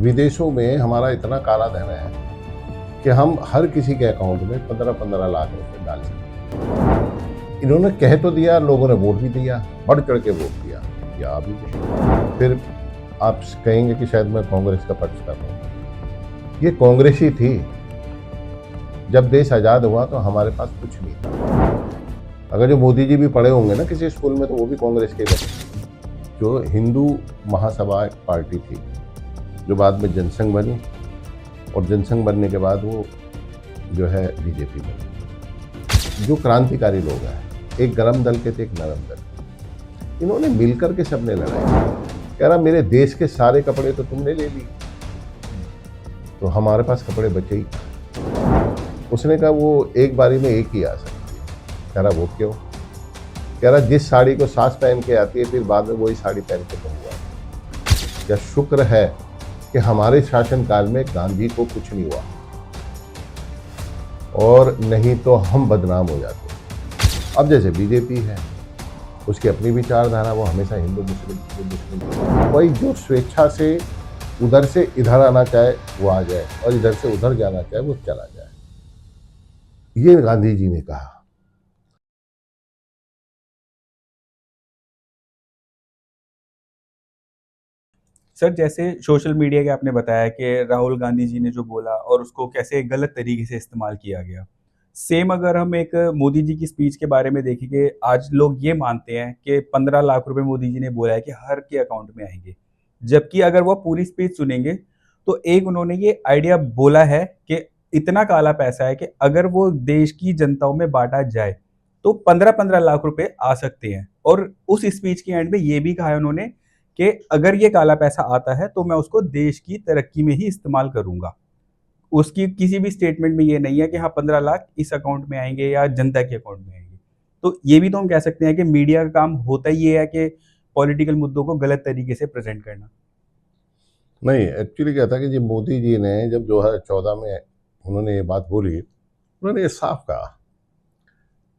विदेशों में हमारा इतना काला धन है कि हम हर किसी के अकाउंट में 15-15 लाख रुपए डाल सकते हैं। इन्होंने कह तो दिया, लोगों ने वोट भी दिया, बढ़ चढ़ के वोट दिया, या अभी भी। फिर आप कहेंगे कि शायद मैं कांग्रेस का पक्ष कर रहा हूँ। ये कांग्रेस ही थी। जब देश आज़ाद हुआ तो हमारे पास कुछ नहीं था। अगर जो मोदी जी भी पढ़े होंगे ना किसी स्कूल में, तो वो भी कांग्रेस के ही बने। जो हिंदू महासभा पार्टी थी, जो बाद में जनसंघ बनी, और जनसंघ बनने के बाद वो जो है बीजेपी बनी। जो क्रांतिकारी लोग हैं, एक गरम दल के थे, एक नरम दल। इन्होंने मिलकर के सबने लड़ाई। कह रहा मेरे देश के सारे कपड़े तो तुमने ले ली, तो हमारे पास कपड़े बचे ही। उसने कहा वो एक बारी में एक ही आ सकती है। कह रहा वो क्यों? कह रहा जिस साड़ी को सास पहन के आती है, फिर बाद में वही साड़ी पहन के दूंगा। क्या शुक्र है कि हमारे शासनकाल में गांधी को कुछ नहीं हुआ, और नहीं तो हम बदनाम हो जाते। अब जैसे बीजेपी है, उसकी अपनी विचारधारा, वो हमेशा हिंदू मुस्लिम कोई जो स्वेच्छा से उधर से इधर आना चाहे वो आ जाए, और इधर से उधर जाना चाहे वो चला जाए। ये गांधी जी ने कहा। सर, जैसे सोशल मीडिया के आपने बताया कि राहुल गांधी जी ने जो बोला और उसको कैसे गलत तरीके से इस्तेमाल किया गया। सेम अगर हम एक मोदी जी की स्पीच के बारे में देखेंगे, आज लोग ये मानते हैं कि 15 लाख रुपए मोदी जी ने बोला है कि हर के अकाउंट में आएंगे। जबकि अगर वो पूरी स्पीच सुनेंगे तो एक उन्होंने ये आइडिया बोला है कि इतना काला पैसा है कि अगर वो देश की जनताओं में बांटा जाए तो 15-15 लाख रुपए आ सकते हैं। और उस स्पीच के एंड में ये भी कहा है उन्होंने कि अगर ये काला पैसा आता है तो मैं उसको देश की तरक्की में ही इस्तेमाल करूंगा। उसकी किसी भी स्टेटमेंट में ये नहीं है कि हाँ 15 लाख इस अकाउंट में आएंगे या जनता के अकाउंट में आएंगे। तो ये भी तो हम कह सकते हैं कि मीडिया का काम होता ही ये है कि पॉलिटिकल मुद्दों को गलत तरीके से प्रेजेंट करना। नहीं, एक्चुअली क्या था कि जी मोदी जी ने जब 2014 में उन्होंने ये बात बोली, उन्होंने ये साफ कहा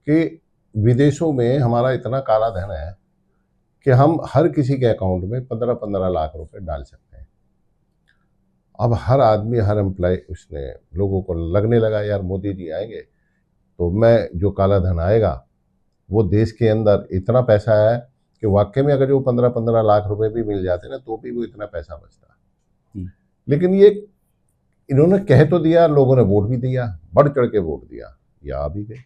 कि विदेशों में हमारा इतना काला धन है कि हम हर किसी के अकाउंट में 15-15 लाख रुपए डाल सकते हैं। अब हर आदमी, हर एम्प्लॉय, उसने लोगों को लगने लगा यार मोदी जी आएंगे तो मैं जो काला धन आएगा वो देश के अंदर इतना पैसा है कि वाकई में अगर जो 15-15 लाख रुपए भी मिल जाते ना, तो भी वो इतना पैसा बचता। लेकिन ये इन्होंने कह तो दिया, लोगों ने वोट भी दिया, बढ़ चढ़ के वोट दिया, या आ भी गए।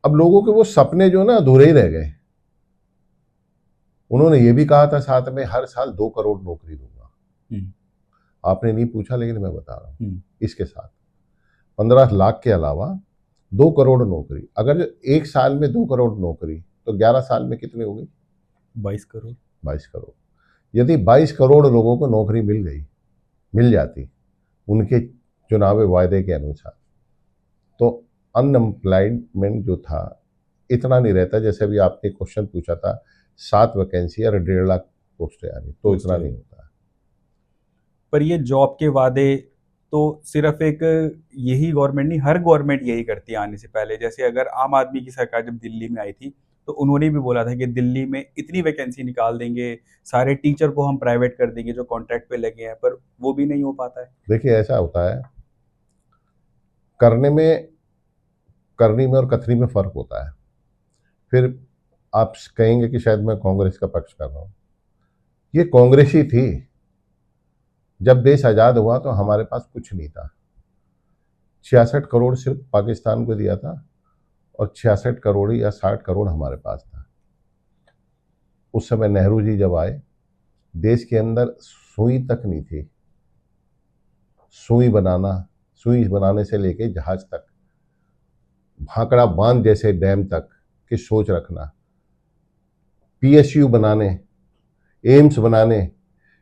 अब लोगों के वो सपने जो ना अधूरे ही रह गए। उन्होंने ये भी कहा था साथ में, हर साल 2 करोड़ नौकरी दूंगा। आपने नहीं पूछा, लेकिन मैं बता रहा हूँ। इसके साथ 15 लाख के अलावा 2 करोड़ नौकरी। अगर एक साल में 2 करोड़ नौकरी, तो 11 साल में कितनी हो गई? 22 करोड़। 22 करोड़। यदि 22 करोड़ लोगों को नौकरी मिल जाती उनके चुनावी वायदे के अनुसार, तो अनएम्प्लॉयमेंट जो था इतना नहीं रहता। जैसे अभी आपने क्वेश्चन पूछा था, 7 वैकेंसी और 1.5 लाख पोस्टें आ रही, तो इतना नहीं होता है। पर ये जॉब के वादे तो सिर्फ एक यही गवर्नमेंट नहीं, हर गवर्नमेंट यही करती है आने से पहले। जैसे अगर आम आदमी की सरकार जब दिल्ली में आई थी तो उन्होंने भी बोला था कि दिल्ली में इतनी वैकेंसी निकाल देंगे, सारे टीचर को हम प्राइवेट कर देंगे जो कॉन्ट्रैक्ट पे लगे हैं, पर वो भी नहीं हो पाता है। देखिए ऐसा होता है, करने में करनी में और कथनी में फर्क होता है। फिर आप कहेंगे कि शायद मैं कांग्रेस का पक्ष कर रहा हूँ। ये कांग्रेस ही थी। जब देश आज़ाद हुआ तो हमारे पास कुछ नहीं था। 66 करोड़ सिर्फ पाकिस्तान को दिया था, और 66 करोड़ या 60 करोड़ हमारे पास था। उस समय नेहरू जी जब आए, देश के अंदर सुई तक नहीं थी। सुई बनाने से लेके जहाज तक, भाखड़ा बांध जैसे डैम तक की सोच रखना, पीएसयू बनाने, एम्स बनाने,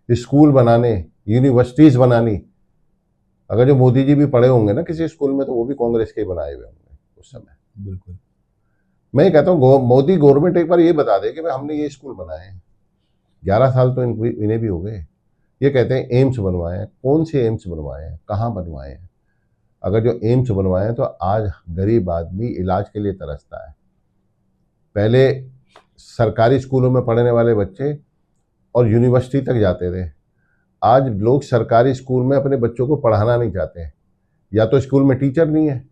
स्कूल बनाने, यूनिवर्सिटीज बनानी। अगर जो मोदी जी भी पढ़े होंगे ना किसी स्कूल में, तो वो भी कांग्रेस के ही बनाए हुए होंगे उस समय। बिल्कुल। मैं कहता हूँ मोदी गवर्नमेंट एक बार ये बता दे कि भाई हमने ये स्कूल बनाए हैं। 11 साल तो इन्हें भी हो गए। ये कहते हैं एम्स बनवाए हैं। कौन से एम्स बनवाए हैं? कहाँ बनवाए हैं? अगर जो एम्स बनवाए हैं, तो आज गरीब आदमी इलाज के लिए तरसता है। पहले सरकारी स्कूलों में पढ़ने वाले बच्चे और यूनिवर्सिटी तक जाते थे, आज लोग सरकारी स्कूल में अपने बच्चों को पढ़ाना नहीं चाहते हैं, या तो स्कूल में टीचर नहीं है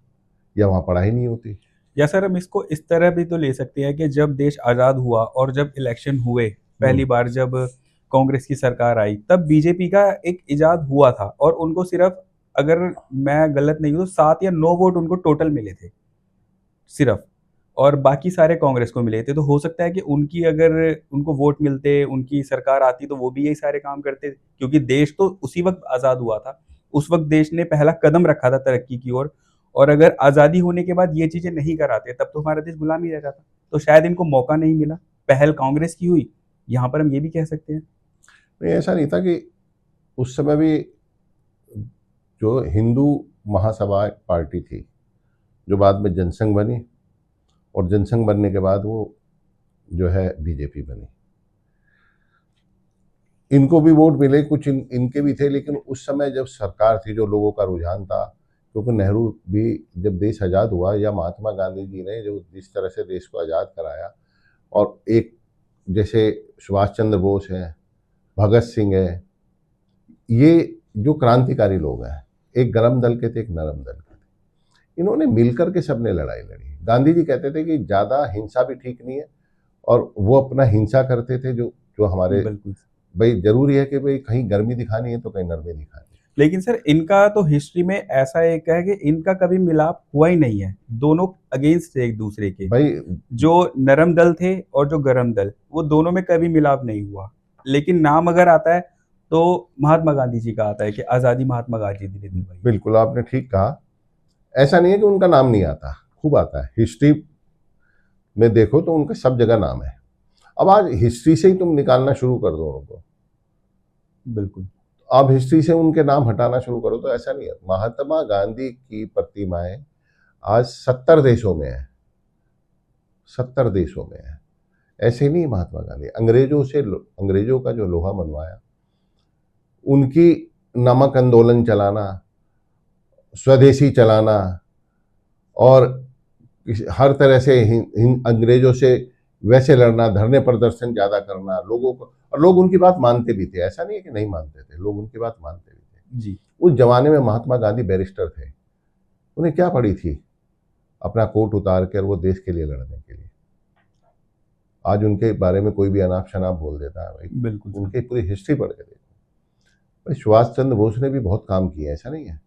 या वहाँ पढ़ाई नहीं होती। या सर हम इसको इस तरह भी तो ले सकते हैं कि जब देश आज़ाद हुआ और जब इलेक्शन हुए, पहली बार जब कांग्रेस की सरकार आई, तब बीजेपी का एक इजाद हुआ था और उनको सिर्फ, अगर मैं गलत नहीं हूँ तो 7 या 9 वोट उनको टोटल मिले थे सिर्फ, और बाकी सारे कांग्रेस को मिले थे। तो हो सकता है कि उनकी, अगर उनको वोट मिलते, उनकी सरकार आती, तो वो भी यही सारे काम करते, क्योंकि देश तो उसी वक्त आज़ाद हुआ था। उस वक्त देश ने पहला कदम रखा था तरक्की की ओर, और अगर आज़ादी होने के बाद ये चीज़ें नहीं कराते, तब तो हमारा देश गुलाम ही रह जाता। तो शायद इनको मौका नहीं मिला, पहल कांग्रेस की हुई, यहाँ पर हम ये भी कह सकते हैं। नहीं, ऐसा नहीं था कि उस समय भी जो हिंदू महासभा पार्टी थी, जो बाद में जनसंघ बनी, और जनसंघ बनने के बाद वो जो है बीजेपी बनी, इनको भी वोट मिले, कुछ इनके भी थे, लेकिन उस समय जब सरकार थी, जो लोगों का रुझान था, क्योंकि नेहरू भी जब देश आज़ाद हुआ, या महात्मा गांधी जी ने जो जिस तरह से देश को आज़ाद कराया, और एक जैसे सुभाष चंद्र बोस हैं, भगत सिंह है, ये जो क्रांतिकारी लोग हैं, एक गरम दल के थे, एक नरम दल के थे, इन्होंने मिलकर के सबने लड़ाई लड़ी। गांधी जी कहते थे कि ज़्यादा हिंसा भी ठीक नहीं है, और वो अपना हिंसा करते थे, जो जो हमारे, बिल्कुल। भाई जरूरी है कि भाई कहीं गर्मी दिखानी है तो कहीं नरमी दिखानी है। लेकिन सर इनका तो हिस्ट्री में ऐसा एक है कि इनका कभी मिलाप हुआ ही नहीं है, दोनों अगेंस्ट थे एक दूसरे के। भाई जो नरम दल थे और जो गरम दल, वो दोनों में कभी मिलाप नहीं हुआ। लेकिन नाम अगर आता है तो महात्मा गांधी जी का आता है कि आज़ादी महात्मा गांधी जी ने दिलवाई। बिल्कुल आपने ठीक कहा, ऐसा नहीं है कि उनका नाम नहीं आता, खूब आता है। हिस्ट्री में देखो तो उनका सब जगह नाम है। अब आज हिस्ट्री से ही तुम निकालना शुरू कर दो उनको, बिल्कुल। अब हिस्ट्री से उनके नाम हटाना शुरू करो, तो ऐसा नहीं है। महात्मा गांधी की प्रतिमाएं आज 70 देशों में है, 70 देशों में है। ऐसे नहीं, महात्मा गांधी अंग्रेजों का जो लोहा मनवाया, उनकी नमक आंदोलन चलाना, स्वदेशी चलाना, और हर तरह से अंग्रेजों से वैसे लड़ना, धरने प्रदर्शन ज्यादा करना लोगों को, और लोग उनकी बात मानते भी थे, ऐसा नहीं है कि नहीं मानते थे, लोग उनकी बात मानते भी थे। जी। उस जमाने में महात्मा गांधी बैरिस्टर थे, उन्हें क्या पड़ी थी अपना कोट उतार कर वो देश के लिए लड़ने के लिए। आज उनके बारे में कोई भी अनाप शनाप बोल देता है, भाई बिल्कुल सर। उनकी पूरी हिस्ट्री पढ़ के देखो। भाई सुभाष चंद्र बोस ने भी बहुत काम किए, ऐसा नहीं है।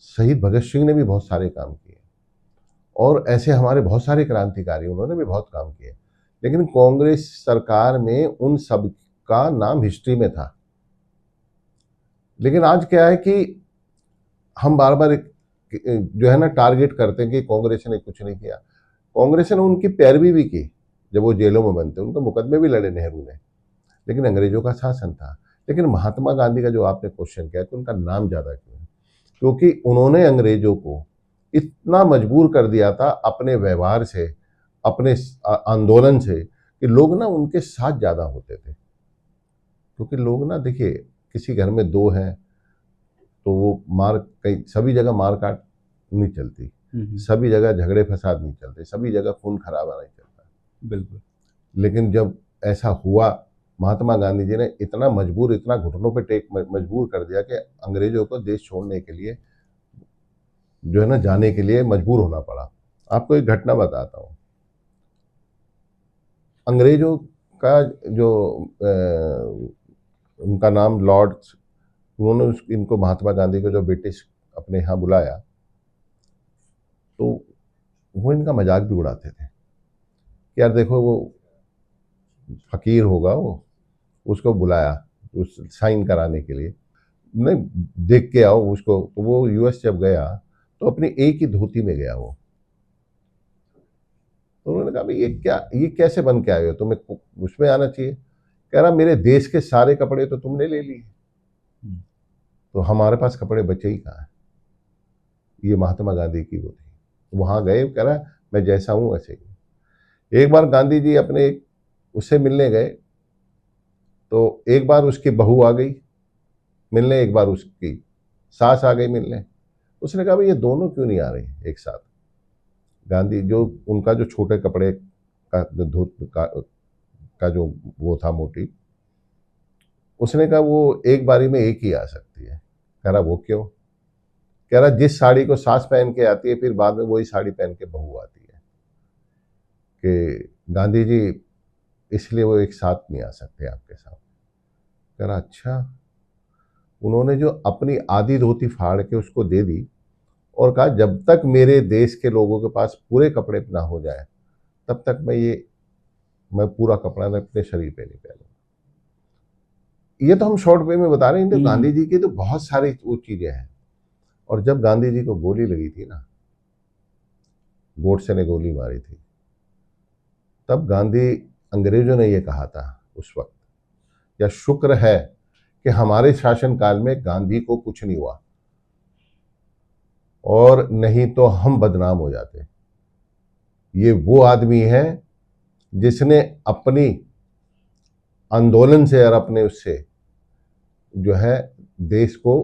शहीद भगत सिंह ने भी बहुत सारे काम किए, और ऐसे हमारे बहुत सारे क्रांतिकारी, उन्होंने भी बहुत काम किए, लेकिन कांग्रेस सरकार में उन सब का नाम हिस्ट्री में था। लेकिन आज क्या है कि हम बार बार जो है ना टारगेट करते हैं कि कांग्रेस ने कुछ नहीं किया। कांग्रेस ने उनकी पैरवी भी की, जब वो जेलों में बनते, उनके मुकदमे भी लड़े नेहरू ने, लेकिन अंग्रेजों का शासन था। लेकिन महात्मा गांधी का जो आपने क्वेश्चन किया कि उनका नाम ज्यादा क्यों है, क्योंकि उन्होंने अंग्रेजों को इतना मजबूर कर दिया था अपने व्यवहार से, अपने आंदोलन से, कि लोग ना उनके साथ ज्यादा होते थे। क्योंकि लोग ना, देखिए, किसी घर में दो हैं तो वो कई सभी जगह मार काट नहीं चलती, सभी जगह झगड़े फसाद नहीं चलते, सभी जगह खून खराबा नहीं चलता। बिल्कुल। लेकिन जब ऐसा हुआ, महात्मा गांधी जी ने इतना मजबूर, इतना घुटनों पे टेक मजबूर कर दिया कि अंग्रेजों को देश छोड़ने के लिए, जो है ना, जाने के लिए मजबूर होना पड़ा। आपको एक घटना बताता हूँ। अंग्रेजों का जो उनका नाम लॉर्ड्स, उन्होंने इनको महात्मा गांधी को जो ब्रिटिश अपने यहाँ बुलाया, तो वो इनका मजाक भी उड़ाते थे कि यार देखो, वो फकीर होगा, वो उसको बुलाया उस साइन कराने के लिए, नहीं देख के आओ उसको। तो वो यूएस जब गया तो अपनी एक ही धोती में गया वो। तो उन्होंने कहा भाई ये कैसे बन के आए हो, तुम्हें उसमें आना चाहिए। कह रहा मेरे देश के सारे कपड़े तो तुमने ले लिए, तो हमारे पास कपड़े बचे ही कहाँ हैं। ये महात्मा गांधी की वो थी। वहां गए, कह रहा मैं जैसा हूं वैसे ही। एक बार गांधी जी अपने उससे मिलने गए, तो एक बार उसकी बहू आ गई मिलने, एक बार उसकी सास आ गई मिलने। उसने कहा भाई ये दोनों क्यों नहीं आ रही एक साथ। गांधी जो उनका जो छोटे कपड़े का धोत का जो वो था मोटी, उसने कहा वो एक बारी में एक ही आ सकती है। कह रहा वो क्यों? कह रहा जिस साड़ी को सास पहन के आती है फिर बाद में वही साड़ी पहन के बहू आती है, कि गांधी जी इसलिए वो एक साथ नहीं आ सकते आपके साथ। कह रहा अच्छा। उन्होंने जो अपनी आधी धोती फाड़ के उसको दे दी और कहा जब तक मेरे देश के लोगों के पास पूरे कपड़े ना हो जाए तब तक मैं पूरा कपड़ा ना अपने शरीर पे नहीं पहनूंगा। ये तो हम शॉर्ट वे में बता रहे हैं, तो गांधी जी की तो बहुत सारी वो चीजें हैं। और जब गांधी जी को गोली लगी थी ना, गोडसे ने गोली मारी थी, तब गांधी अंग्रेजों ने ये कहा था उस वक्त, या शुक्र है कि हमारे शासनकाल में गांधी को कुछ नहीं हुआ और नहीं तो हम बदनाम हो जाते। ये वो आदमी है जिसने अपनी आंदोलन से और अपने उससे जो है देश को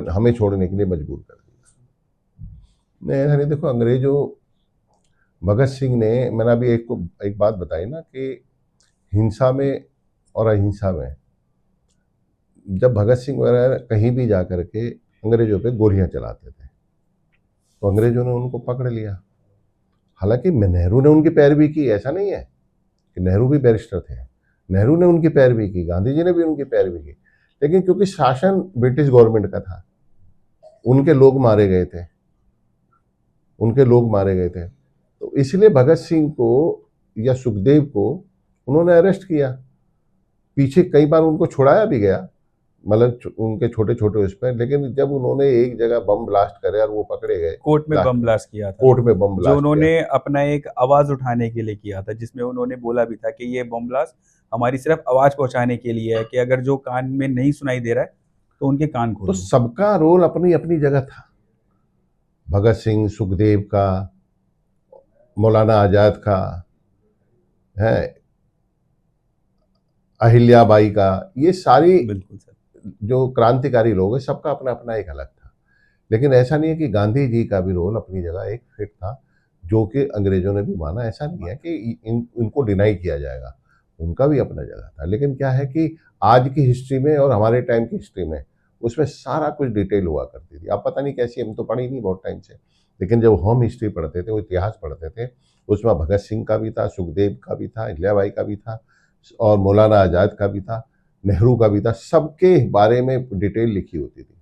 हमें छोड़ने के लिए मजबूर कर दिया। नहीं ऐसा नहीं, देखो अंग्रेजों, भगत सिंह ने, मैंने अभी एक बात बताई ना कि हिंसा में और अहिंसा में, जब भगत सिंह वगैरह कहीं भी जा करके अंग्रेजों पे गोलियां चलाते थे तो अंग्रेजों ने उनको पकड़ लिया। हालांकि नेहरू ने उनकी पैरवी की, ऐसा नहीं है कि नेहरू भी बैरिस्टर थे, नेहरू ने उनकी पैरवी की, गांधी जी ने भी उनकी पैरवी की, लेकिन क्योंकि शासन ब्रिटिश गवर्नमेंट का था, उनके लोग मारे गए थे, तो इसलिए भगत सिंह को या सुखदेव को उन्होंने अरेस्ट किया। पीछे कई बार उनको छुड़ाया भी गया, मतलब उनके छोटे छोटे उस पर, लेकिन जब उन्होंने एक जगह बम ब्लास्ट करे और वो पकड़े गए, कोर्ट में बम ब्लास्ट किया था, कोर्ट में बम जो ब्लास्ट उन्होंने अपना एक आवाज उठाने के लिए किया था, जिसमें उन्होंने बोला भी था कि ये बम ब्लास्ट हमारी सिर्फ आवाज पहुंचाने के लिए है, कि अगर जो कान में नहीं सुनाई दे रहा है तो उनके कान खोलो। तो सबका रोल अपनी अपनी जगह था, भगत सिंह, सुखदेव का, मौलाना आजाद का, है अहिल्याबाई का, ये सारी बिल्कुल सर, जो क्रांतिकारी लोग हैं सबका अपना अपना एक अलग था। लेकिन ऐसा नहीं है कि गांधी जी का भी रोल अपनी जगह एक फिट था, जो कि अंग्रेजों ने भी माना। ऐसा नहीं है कि इनको डिनाई किया जाएगा, उनका भी अपना जगह था। लेकिन क्या है कि आज की हिस्ट्री में और हमारे टाइम की हिस्ट्री में उसमें सारा कुछ डिटेल हुआ करती थी। अब पता नहीं कैसी, हम तो पढ़ी नहीं बहुत टाइम से, लेकिन जब हम हिस्ट्री पढ़ते थे, वो इतिहास पढ़ते थे, उसमें भगत सिंह का भी था, सुखदेव का भी था, अहिल्याबाई का भी था और मौलाना आजाद का भी था, नेहरू का भी था। सबके बारे में डिटेल लिखी होती थी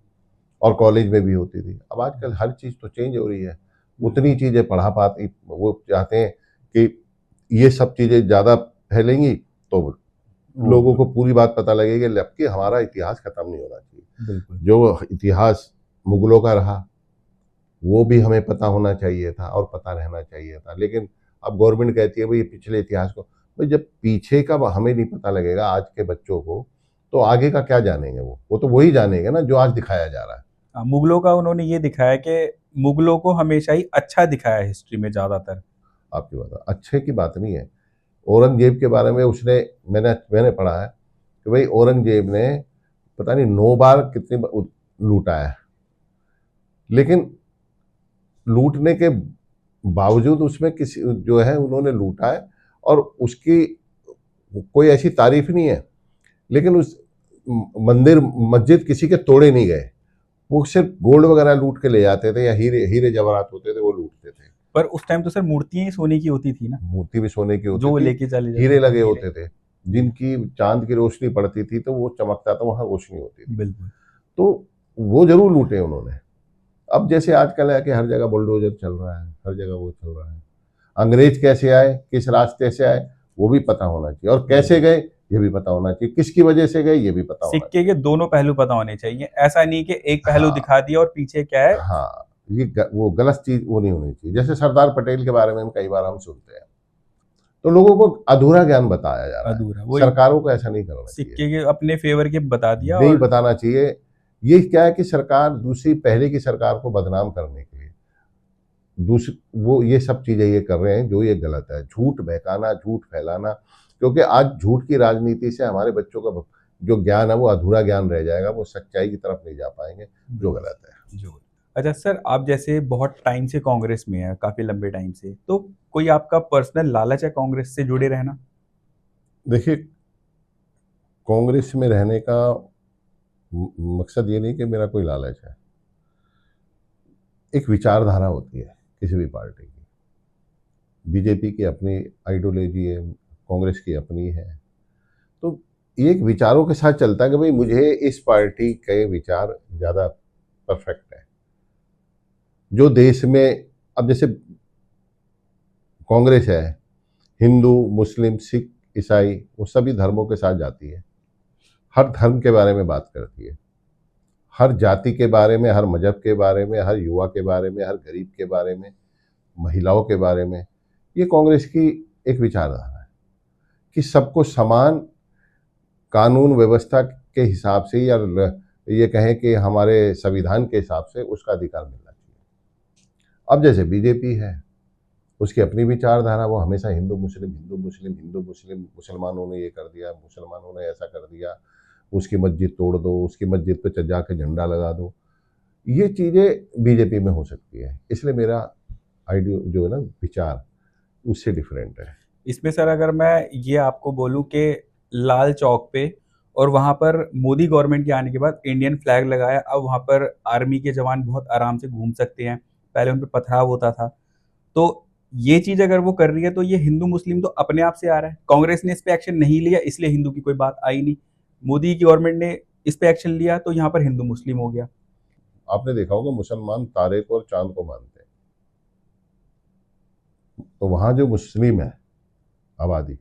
और कॉलेज में भी होती थी। अब आजकल हर चीज़ तो चेंज हो रही है, उतनी चीज़ें पढ़ा पाती, वो चाहते हैं कि ये सब चीज़ें ज़्यादा फैलेंगी तो लोगों को पूरी बात पता लगेगी, जबकि हमारा इतिहास खत्म नहीं होना चाहिए। जो इतिहास मुगलों का रहा वो भी हमें पता होना चाहिए था और पता रहना चाहिए था। लेकिन अब गवर्नमेंट कहती है भाई पिछले इतिहास को, भाई जब पीछे का हमें नहीं पता लगेगा आज के बच्चों को, तो आगे का क्या जानेंगे? वो तो वही जानेंगे ना जो आज दिखाया जा रहा है। मुगलों का उन्होंने ये दिखाया कि मुगलों को हमेशा ही अच्छा दिखाया है हिस्ट्री में ज्यादातर। आपकी बात अच्छे की बात नहीं है। औरंगजेब के बारे में मैंने पढ़ा है कि भाई औरंगजेब ने पता नहीं 9 बार कितनी लूटा है, लेकिन लूटने के बावजूद उसमें किसी जो है उन्होंने लूटा है और उसकी कोई ऐसी तारीफ नहीं है, लेकिन उस मंदिर मस्जिद किसी के तोड़े नहीं गए। वो सिर्फ गोल्ड वगैरह लूट के ले जाते थे या हीरे जवाहरात होते थे वो लूटते थे। पर उस टाइम तो सर मूर्तियां ही सोने की होती थी ना, मूर्ति भी सोने की होती जो थी, लेके चले जाते हीरे थे। लगे होते थे, जिनकी चांद की रोशनी पड़ती थी तो वो चमकता था, वहां रोशनी होती थी। बिल्कुल। तो वो जरूर लूटे उन्होंने। अब जैसे आजकल है कि हर जगह बुलडोजर चल रहा है, हर जगह वो चल रहा है। अंग्रेज कैसे आए, किस रास्ते से आए, वो भी पता होना चाहिए, और कैसे गए ये भी पता होना चाहिए, किसकी वजह से गए ये भी पता होना सिक्के के दोनों पहलू पता होने चाहिए, ऐसा नहीं कि एक चाहिए। पहलू दिखा दिया और पीछे क्या है। हाँ, वो गलत चीज वो नहीं होनी चाहिए। जैसे सरदार पटेल के बारे में कई बार हम सुनते हैं, तो लोगों को अधूरा ज्ञान बताया जा रहा अधूरा, है। वही सरकारों को ऐसा नहीं करना चाहिए, सिक्के के अपने फेवर के बता दिया। नहीं और बताना चाहिए। ये क्या है कि सरकार दूसरी पहले की सरकार को बदनाम करने के लिए दूसरी वो ये सब चीजें ये कर रहे हैं, जो ये गलत है। झूठ बहकाना, झूठ फैलाना, क्योंकि आज झूठ की राजनीति से हमारे बच्चों का जो ज्ञान है वो अधूरा ज्ञान रह जाएगा, वो सच्चाई की तरफ नहीं जा पाएंगे, जो गलत है। जो अच्छा सर, आप जैसे बहुत टाइम से कांग्रेस में है, काफी लंबे टाइम से, तो कोई आपका पर्सनल लालच है कांग्रेस से जुड़े रहना? देखिए, कांग्रेस में रहने का मकसद ये नहीं कि मेरा कोई लालच है। एक विचारधारा होती है किसी भी पार्टी की। बीजेपी की अपनी आइडियोलॉजी है, कांग्रेस की अपनी है। तो एक विचारों के साथ चलता है कि भाई मुझे इस पार्टी के विचार ज़्यादा परफेक्ट है। जो देश में अब जैसे कांग्रेस है, हिंदू, मुस्लिम, सिख, ईसाई, वो सभी धर्मों के साथ जाती है। हर धर्म के बारे में बात करती है, हर जाति के बारे में, हर मजहब के बारे में, हर युवा के बारे में, हर गरीब के बारे में, महिलाओं के बारे में। ये कांग्रेस की एक विचारधारा है कि सबको समान कानून व्यवस्था के हिसाब से, या ये कहें कि हमारे संविधान के हिसाब से उसका अधिकार मिलना चाहिए। अब जैसे बीजेपी है, उसकी अपनी विचारधारा, वो हमेशा हिंदू मुस्लिम, हिंदू मुस्लिम, हिंदू मुस्लिम, मुसलमानों ने ये कर दिया, मुसलमानों ने ऐसा कर दिया, उसकी मस्जिद तोड़ दो, उसकी मस्जिद पे जाके झंडा लगा दो। ये चीज़ें बीजेपी में हो सकती है, इसलिए मेरा आइडियो जो है ना, विचार उससे डिफरेंट है। इसमें सर अगर मैं ये आपको बोलूं कि लाल चौक पे और वहाँ पर मोदी गवर्नमेंट के आने के बाद इंडियन फ्लैग लगाया, अब वहाँ पर आर्मी के जवान बहुत आराम से घूम सकते हैं, पहले उन पर पथराव होता था। तो ये चीज़ अगर वो कर रही है तो ये हिंदू मुस्लिम तो अपने आप से आ रहा है। कांग्रेस ने इस पे एक्शन नहीं लिया इसलिए हिंदू की कोई बात आई नहीं। मोदी की गवर्नमेंट ने इस पे एक्शन लिया तो यहाँ पर हिंदू मुस्लिम हो गया। आपने देखा होगा मुसलमान तारे को और चांद को मानते हैं, तो वहाँ जो मुस्लिम है आबादी,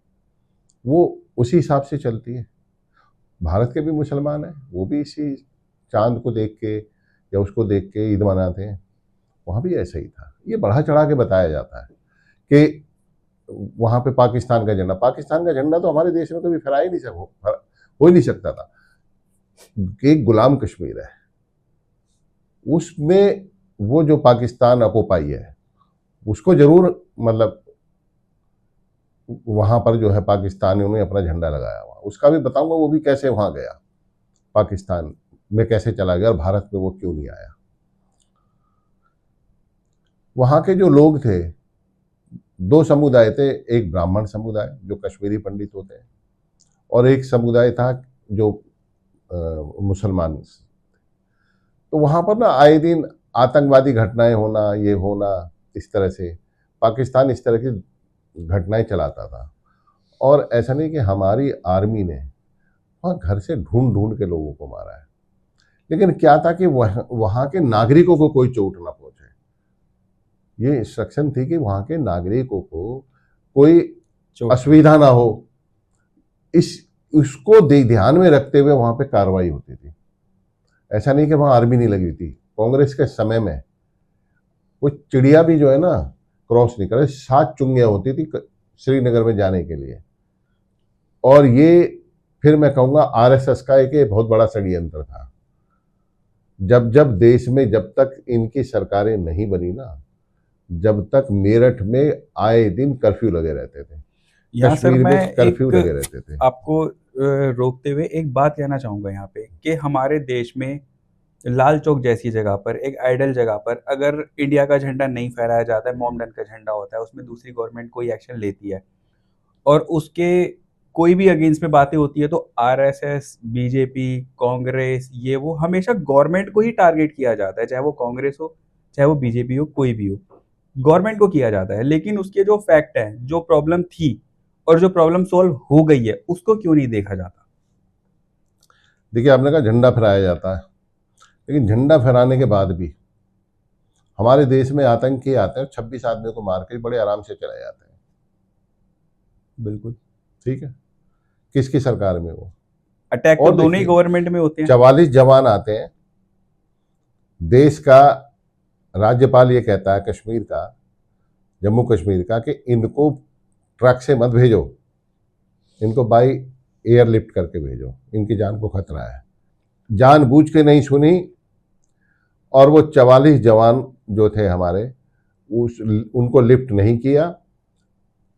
वो उसी हिसाब से चलती है। भारत के भी मुसलमान हैं, वो भी इसी चांद को देख के या उसको देख के ईद मनाते हैं। वहाँ भी ऐसा ही था। ये बढ़ा चढ़ा के बताया जाता है कि वहाँ पे पाकिस्तान का झंडा तो हमारे देश में कभी फहरा ही नहीं हो ही नहीं सकता था। एक गुलाम कश्मीर है, उसमें वो जो पाकिस्तान ऑक्युपाई है, उसको जरूर मतलब वहाँ पर जो है पाकिस्तानियों ने अपना झंडा लगाया हुआ, उसका भी बताऊंगा वो भी कैसे वहाँ गया, पाकिस्तान में कैसे चला गया और भारत में वो क्यों नहीं आया। वहाँ के जो लोग थे, दो समुदाय थे, एक ब्राह्मण समुदाय जो कश्मीरी पंडित होते हैं, और एक समुदाय था जो मुसलमान। तो वहाँ पर ना आए दिन आतंकवादी घटनाएं होना, ये होना, इस तरह से पाकिस्तान इस तरह की घटनाएं चलाता था। और ऐसा नहीं कि हमारी आर्मी ने वहाँ घर से ढूंढ ढूंढ के लोगों को मारा है, लेकिन क्या था कि वहाँ के नागरिकों को कोई चोट ना पहुंचे। ये इंस्ट्रक्शन थी कि वहाँ के नागरिकों को कोई असुविधा ना हो, उसको ध्यान में रखते हुए वहाँ पे कार्रवाई होती थी। ऐसा नहीं कि वहाँ आर्मी नहीं लगी थी। कांग्रेस के समय में वो चिड़िया भी जो है ना क्रॉस नहीं करे, 7 चुंगियाँ होती थी श्रीनगर में जाने के लिए। और ये फिर मैं कहूँगा आरएसएस का एक बहुत बड़ा षड्यंत्र था। जब जब देश में, जब तक इनकी सरकारें नहीं बनी ना, जब तक मेरठ में आए दिन कर्फ्यू लगे रहते थे, यहाँ सर कश्मीर मैं में कर्फ्यू लगे एक रहते थे। आपको रोकते हुए एक बात कहना चाहूँगा यहाँ पे कि हमारे देश में लाल चौक जैसी जगह पर, एक आइडल जगह पर अगर इंडिया का झंडा नहीं फहराया जाता है, मोमडन का झंडा होता है, उसमें दूसरी गवर्नमेंट कोई एक्शन लेती है और उसके कोई भी अगेंस्ट में बातें होती है तो आरएसएस, बीजेपी, कांग्रेस, ये वो हमेशा गवर्नमेंट को ही टारगेट किया जाता है, चाहे वो कांग्रेस हो, चाहे वो बीजेपी हो, कोई भी हो, गवर्नमेंट को किया जाता है। लेकिन उसके जो फैक्ट है, जो प्रॉब्लम थी और जो प्रॉब्लम सॉल्व हो गई है, उसको क्यों नहीं देखा जाता? देखिए, आपने कहा झंडा फहराया जाता है, लेकिन झंडा फहराने के बाद भी हमारे देश में आतंकी आते हैं, 26 आदमियों को मार के बड़े आराम से चले जाते हैं। बिल्कुल ठीक है, किसकी सरकार में वो? अटैक तो और दोनों ही देखिए, गवर्नमेंट में होते हैं। 44 जवान आते हैं। देश का राज्यपाल ये कहता है कश्मीर का, जम्मू कश्मीर का, कि इनको ट्रक से मत भेजो, इनको बाई एयरलिफ्ट करके भेजो, इनकी जान को खतरा है। जानबूझ के नहीं सुनी, और वो 44 जवान जो थे हमारे, उनको लिफ्ट नहीं किया,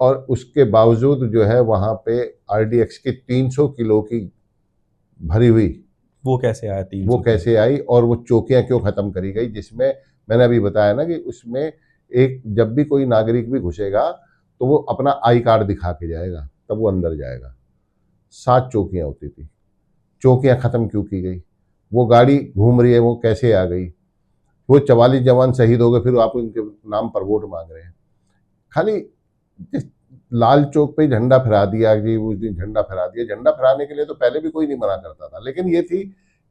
और उसके बावजूद जो है वहाँ पे आरडीएक्स की 300 किलो की भरी हुई, वो कैसे आया 300 वो कैसे आई, और वो चौकियाँ क्यों ख़त्म करी गई, जिसमें मैंने अभी बताया ना कि उसमें एक, जब भी कोई नागरिक भी घुसेगा तो वो अपना आई कार्ड दिखा के जाएगा, तब वो अंदर जाएगा। 7 चौकियाँ होती थी। चौकियां खत्म क्यों की गई, वो गाड़ी घूम रही है वो कैसे आ गई, वो 44 जवान शहीद हो गए फिर आप उनके नाम पर वोट मांग रहे हैं। खाली लाल चौक पे झंडा फहरा दिया कि उस दिन झंडा फहरा दिया, झंडा फहराने के लिए तो पहले भी कोई नहीं मना करता था, लेकिन ये थी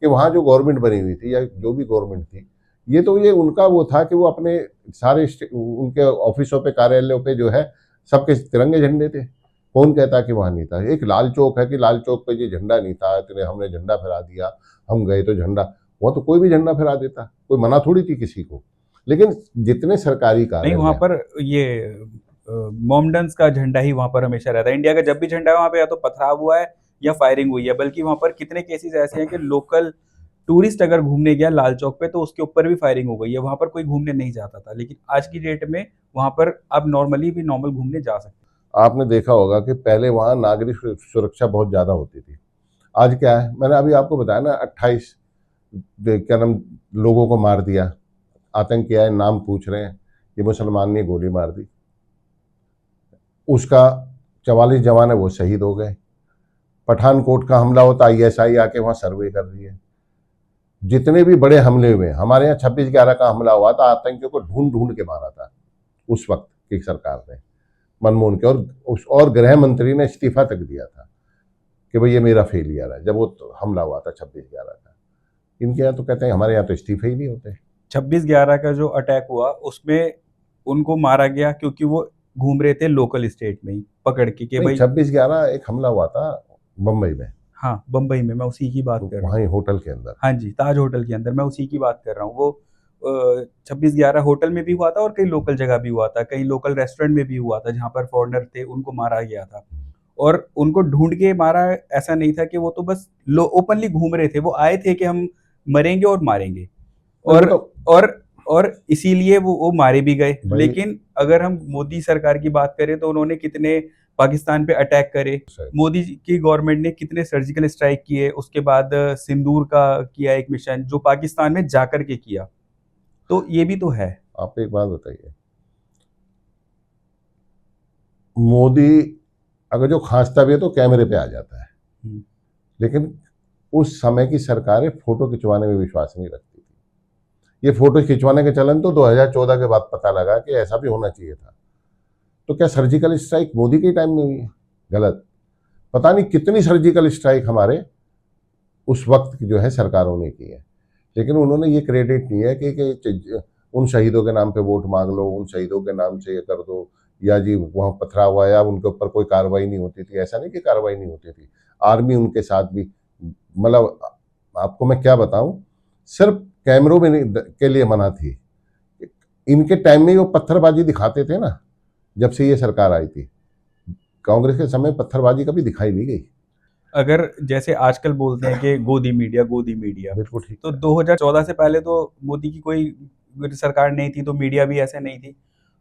कि वहां जो गवर्नमेंट बनी हुई थी या जो भी गवर्नमेंट थी, ये उनका वो था कि वो अपने सारे उनके ऑफिसों पे कार्यालयों पे जो है सबके तिरंगे झंडे थे। कौन कहता कि वहां नहीं था? एक लाल चौक है कि लाल चौक पे ये झंडा नहीं था, इतने हमने झंडा फहरा दिया, हम गए तो झंडा, वहां तो कोई भी झंडा फहरा देता, कोई मना थोड़ी थी किसी को। लेकिन जितने सरकारी नहीं, वहां कार्यालय, पर ये मोमडन्स का झंडा ही वहां पर हमेशा रहता है। इंडिया का जब भी झंडा है वहां पे या तो पथराव हुआ है या फायरिंग हुई है। बल्कि वहां पर कितने केसेस ऐसे हैं कि लोकल टूरिस्ट अगर घूमने गया लाल चौक पे तो उसके ऊपर भी फायरिंग हो गई है। वहां पर कोई घूमने नहीं जाता था, लेकिन आज की डेट में वहां पर अब नॉर्मली भी नॉर्मल घूमने जा सकते आपने देखा होगा कि पहले वहां नागरिक सुरक्षा बहुत ज्यादा होती थी। आज क्या है, मैंने अभी आपको बताया ना, 28 क्या नाम लोगों को मार दिया, आतंकी आए, नाम पूछ रहे हैं, ये मुसलमान ने गोली मार दी, उसका 44 जवान है वो शहीद हो गए। पठानकोट का हमला होता, ISI आके वहां सर्वे कर रही है। जितने भी बड़े हमले हुए, हमारे यहाँ 26/11 का हमला हुआ था, आतंकियों को ढूंढ ढूंढ के मारा था उस वक्त की सरकार ने, मनमोहन के, और गृह मंत्री ने इस्तीफा तक दिया था कि भाई ये मेरा फेलियर है, जब वो हमला हुआ था 26/11 का। इनके यहाँ तो कहते हैं हमारे यहाँ तो इस्तीफे ही नहीं होते। 26/11 का जो अटैक हुआ उसमें उनको मारा गया क्योंकि वो घूम रहे थे लोकल स्टेट में ही पकड़ के भाई 26/11 एक हमला हुआ था बम्बई में, हाँ, बम्बई में, मैं उसी की बात कर रहा हूँ। वहीं होटल के अंदर। हाँ जी, ताज होटल के अंदर मैं उसी की बात कर रहा हूँ। वो 26/11 होटल में भी हुआ था और कई लोकल जगह भी हुआ था, कई लोकल रेस्टोरेंट में भी हुआ था जहाँ पर फॉरेनर थे उनको मारा गया था। और उनको ढूंढ के मारा, ऐसा नहीं था कि वो तो बस ओपनली घूम रहे थे, वो आए थे कि हम मरेंगे और मारेंगे। और और और इसीलिए वो मारे भी गए। लेकिन अगर हम मोदी सरकार की बात करें तो उन्होंने कितने पाकिस्तान पे अटैक करे, मोदी की गवर्नमेंट ने कितने सर्जिकल स्ट्राइक किए, उसके बाद सिंदूर का किया एक मिशन जो पाकिस्तान में जाकर के किया, तो ये भी तो है। आप एक बात बताइए, मोदी अगर जो खांसता भी है तो कैमरे पे आ जाता है, लेकिन उस समय की सरकारें फोटो खिंचवाने में विश्वास नहीं रखती थी। ये फोटो खिंचवाने का चलन तो 2014 के बाद पता लगा कि ऐसा भी होना चाहिए था। तो क्या सर्जिकल स्ट्राइक मोदी के टाइम में हुई है? गलत। पता नहीं कितनी सर्जिकल स्ट्राइक हमारे उस वक्त की जो है सरकारों ने की है, लेकिन उन्होंने ये क्रेडिट नहीं है कि उन शहीदों के नाम पे वोट मांग लो, उन शहीदों के नाम से ये कर दो, या जी वहाँ पथराव हुआ या उनके ऊपर कोई कार्रवाई नहीं होती थी। ऐसा नहीं कि कार्रवाई नहीं होती थी, आर्मी उनके साथ भी, मतलब आपको मैं क्या बताऊं, सिर्फ कैमरों में के लिए मना थी। इनके टाइम में वो पत्थरबाजी दिखाते थे ना, जब से ये सरकार आई थी। कांग्रेस के समय पत्थरबाजी कभी दिखाई नहीं गई। अगर जैसे आजकल बोलते हैं कि गोदी मीडिया, बिल्कुल ठीक। तो 2014 से पहले तो मोदी की कोई सरकार नहीं थी, तो मीडिया भी ऐसे नहीं थी।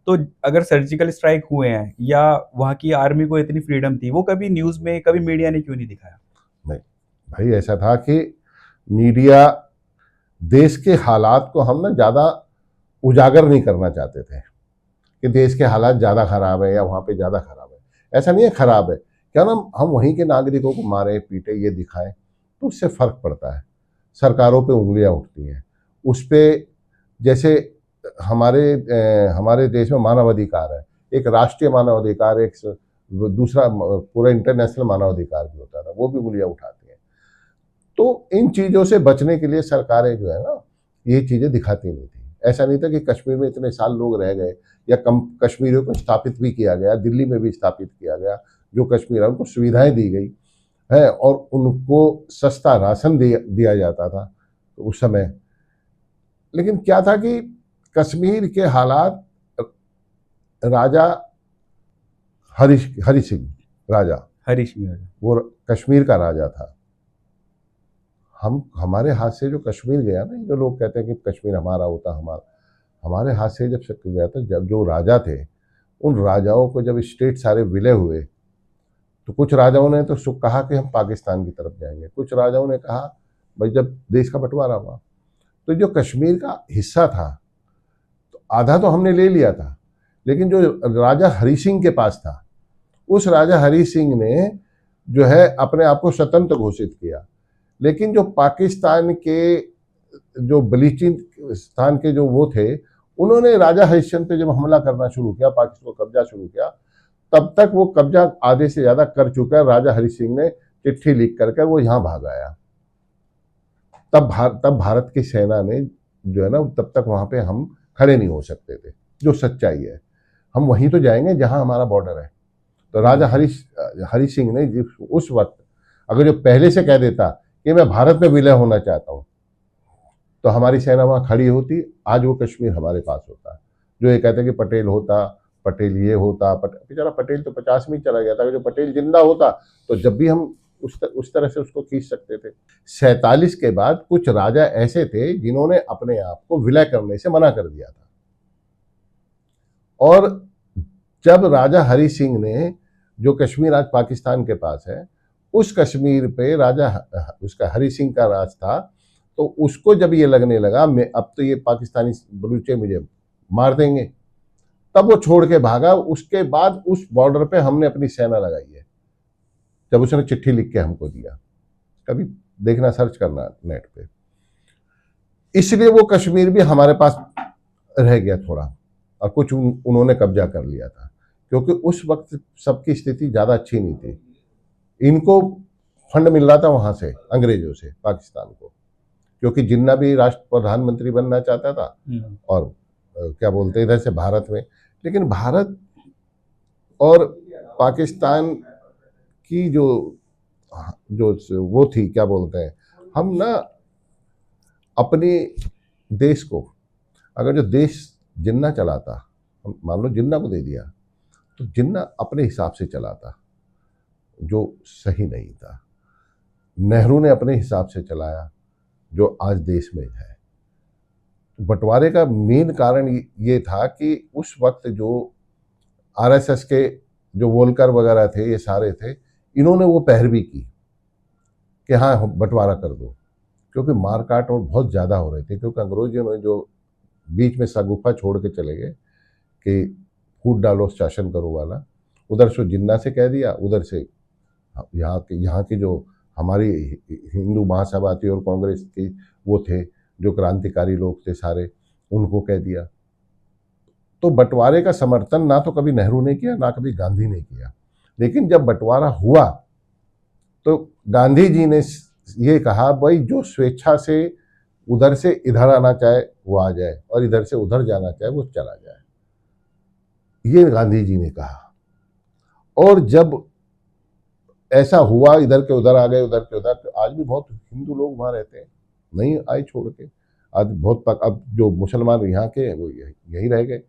तो अगर सर्जिकल स्ट्राइक हुए हैं या वहाँ की आर्मी को इतनी फ्रीडम थी, वो कभी न्यूज में, कभी मीडिया ने क्यों नहीं दिखाया? नहीं भाई, ऐसा था कि मीडिया देश के हालात को हम ना ज़्यादा उजागर नहीं करना चाहते थे कि देश के हालात ज़्यादा खराब है या वहाँ पे ज़्यादा खराब है। ऐसा नहीं है खराब है, क्या नाम, हम वहीं के नागरिकों को मारे पीटे ये दिखाएं तो उससे फर्क पड़ता है। सरकारों पे उंगलियां उठती हैं उस पर। जैसे हमारे देश में मानवाधिकार है, एक राष्ट्रीय मानवाधिकार, एक दूसरा पूरा इंटरनेशनल मानवाधिकार भी होता है, वो भी उंगलियां उठाती हैं। तो इन चीज़ों से बचने के लिए सरकारें जो है ना ये चीज़ें दिखाती नहीं थी। ऐसा नहीं था कि कश्मीर में इतने साल लोग रह गए या कम कश्मीरियों को स्थापित भी किया गया, दिल्ली में भी स्थापित किया गया, जो कश्मीर है उनको सुविधाएं दी गई है और उनको सस्ता राशन दिया जाता था तो उस समय। लेकिन क्या था कि कश्मीर के हालात, राजा हरि सिंह वो कश्मीर का राजा था। हमारे हाथ से जो कश्मीर गया ना, जो लोग कहते हैं कि कश्मीर हमारा होता, हमारे हाथ से जब गया था, जब जो राजा थे उन राजाओं को जब स्टेट सारे विलय हुए तो कुछ राजाओं ने तो कहा कि हम पाकिस्तान की तरफ जाएंगे, कुछ राजाओं ने कहा भाई जब देश का बंटवारा हुआ तो जो कश्मीर का हिस्सा था तो आधा तो हमने ले लिया था, लेकिन जो राजा हरि सिंह के पास था, उस राजा हरि सिंह ने जो है अपने आप को स्वतंत्र घोषित किया। लेकिन जो पाकिस्तान के जो बलूचिस्तान के जो वो थे, उन्होंने राजा हरिश्चंद्र पे जब हमला करना शुरू किया, पाकिस्तान को कब्जा शुरू किया, तब तक वो कब्जा आधे से ज्यादा कर चुका है। राजा हरि सिंह ने चिट्ठी लिख करके वो यहाँ भाग आया। तब भारत की सेना ने जो है ना, तब तक वहां पे हम खड़े नहीं हो सकते थे। जो सच्चाई है, हम वहीं तो जाएंगे जहां हमारा बॉर्डर है। तो राजा हरि सिंह ने उस वक्त अगर जो पहले से कह देता कि मैं भारत में विलय होना चाहता हूं, तो हमारी सेना वहां खड़ी होती, आज वो कश्मीर हमारे पास होता। जो ये कहते कि पटेल होता, पटेल ये होता, बेचारा पटेल तो 50 में ही चला गया था। जो पटेल जिंदा होता तो जब भी हम उस तरह से उसको खींच सकते थे। 47 के बाद कुछ राजा ऐसे थे जिन्होंने अपने आप को विलय करने से मना कर दिया था। और जब राजा हरि सिंह ने, जो कश्मीर आज पाकिस्तान के पास है, उस कश्मीर पे उसका हरि सिंह का राज था, तो उसको जब ये लगने लगा मैं अब तो ये पाकिस्तानी बलूचे मुझे मार देंगे, तब वो छोड़ के भागा। उसके बाद उस बॉर्डर पे हमने अपनी सेना लगाई है, जब उसने चिट्ठी लिख के हमको दिया। कभी देखना, सर्च करना नेट पे। इसलिए वो कश्मीर भी हमारे पास रह गया थोड़ा, और कुछ उन्होंने कब्जा कर लिया था, क्योंकि उस वक्त सबकी स्थिति ज्यादा अच्छी नहीं थी। इनको फंड मिल रहा था वहां से, अंग्रेजों से, पाकिस्तान को, क्योंकि जिन्ना भी राष्ट्र प्रधानमंत्री बनना चाहता था, और क्या बोलते इधर से भारत में। लेकिन भारत और पाकिस्तान की जो जो वो थी, क्या बोलते हैं, हम ना अपने देश को, अगर जो देश जिन्ना चलाता, हम मान लो जिन्ना को दे दिया, तो जिन्ना अपने हिसाब से चलाता, जो सही नहीं था। नेहरू ने अपने हिसाब से चलाया, जो आज देश में है। बंटवारे का मेन कारण ये था कि उस वक्त जो आरएसएस के जो वोलकर वगैरह थे, ये सारे थे, इन्होंने वो पैरवी की कि हाँ बंटवारा कर दो, क्योंकि मारकाट और बहुत ज़्यादा हो रहे थे। क्योंकि अंग्रेजों ने जो बीच में सगुफा छोड़ के चले गए कि फूट डालो शासन करो वाला, उधर से जिन्ना से कह दिया, उधर से यहाँ की जो हमारी हिंदू महासभा थी और कांग्रेस की वो थे, जो क्रांतिकारी लोग थे सारे, उनको कह दिया। तो बंटवारे का समर्थन ना तो कभी नेहरू ने किया, ना कभी गांधी ने किया। लेकिन जब बंटवारा हुआ तो गांधी जी ने ये कहा, भाई जो स्वेच्छा से उधर से इधर आना चाहे वो आ जाए, और इधर से उधर जाना चाहे वो चला जाए, ये गांधी जी ने कहा। और जब ऐसा हुआ, इधर के उधर आ गए, उधर के उधर, तो आज भी बहुत हिंदू लोग वहां रहते हैं, नहीं आए छोड़ के। आज बहुत अब जो मुसलमान यहाँ के हैं वो यही रह गए।